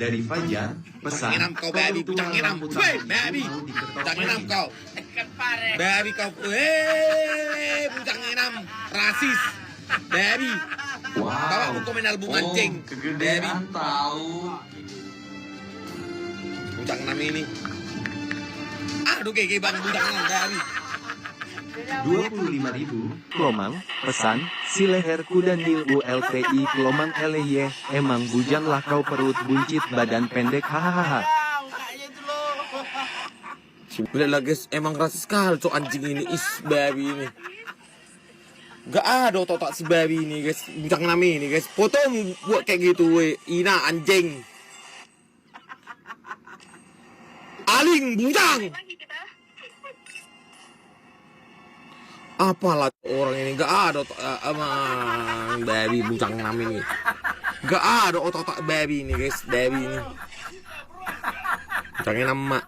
Dari Fajar, pesan. Enam kau baby, pucang enam. Weh, baby. Pucang enam kau. Baby kau. Pucang enam. Rasis. Baby. Bawa aku komen album anjing. Baby. Tahu. Pucang enam ini. Aduh kayak bang pucang enam baby. 25.000. Klomang, pesan, si leher kuda nil ULTI Klomang eleye, emang bujang lah kau perut buncit badan pendek hahaha. Udah lah guys, emang rasis sekali cok anjing ini, baby ini. Gak ada otak si baby ini guys, pucang enam ini guys. Potong buat kayak gitu weh, ina anjing. Aling bujang. Apalah orang ini gak ada emang baby bujang enam ini. Gak ada otak baby ini guys, baby ini. Bujang enam mak.